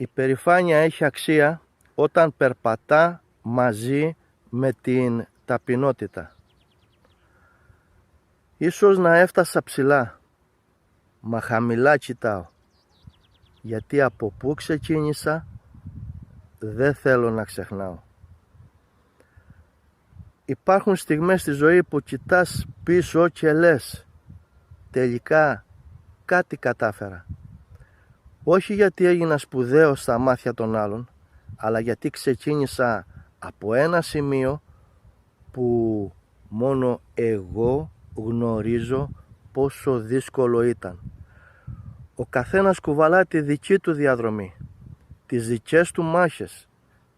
Η περηφάνεια έχει αξία όταν περπατά μαζί με την ταπεινότητα. Ίσως να έφτασα ψηλά, μα χαμηλά κοιτάω, γιατί από πού ξεκίνησα δεν θέλω να ξεχνάω. Υπάρχουν στιγμές στη ζωή που κοιτάς πίσω και λες, τελικά κάτι κατάφερα. Όχι γιατί έγινα σπουδαίος στα μάτια των άλλων, αλλά γιατί ξεκίνησα από ένα σημείο που μόνο εγώ γνωρίζω πόσο δύσκολο ήταν. Ο καθένας κουβαλά τη δική του διαδρομή, τις δικές του μάχες,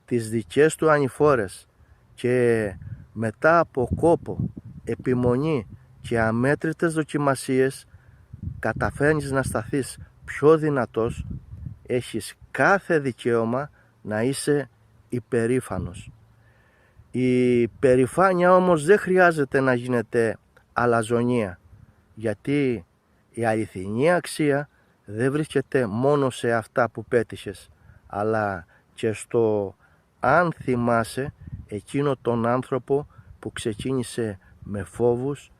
τις δικές του ανηφόρες και μετά από κόπο, επιμονή και αμέτρητες δοκιμασίες καταφέρνεις να σταθείς πιο δυνατός. Έχεις κάθε δικαίωμα να είσαι υπερήφανος. Η περηφάνεια όμως δεν χρειάζεται να γίνεται αλαζονία, γιατί η αληθινή αξία δεν βρίσκεται μόνο σε αυτά που πέτυχες, αλλά και στο αν θυμάσαι εκείνο τον άνθρωπο που ξεκίνησε με φόβους,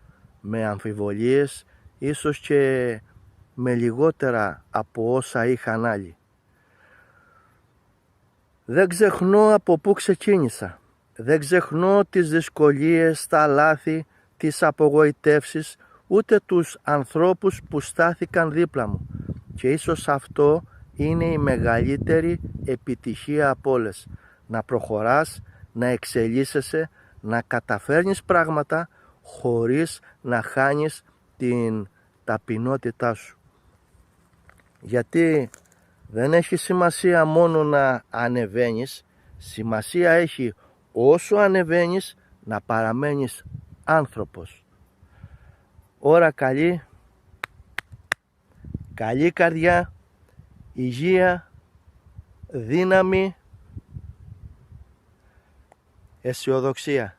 με αμφιβολίες, ίσως και με λιγότερα από όσα είχαν άλλοι. Δεν ξεχνώ από πού ξεκίνησα. Δεν ξεχνώ τις δυσκολίες, τα λάθη, τις απογοητεύσεις, ούτε τους ανθρώπους που στάθηκαν δίπλα μου. Και ίσως αυτό είναι η μεγαλύτερη επιτυχία από όλες. Να προχωράς, να εξελίσσεσαι, να καταφέρνεις πράγματα χωρίς να χάνεις την ταπεινότητά σου. Γιατί δεν έχει σημασία μόνο να ανεβαίνεις, σημασία έχει όσο ανεβαίνεις να παραμένεις άνθρωπος. Ώρα καλή, καλή καρδιά, υγεία, δύναμη, αισιοδοξία.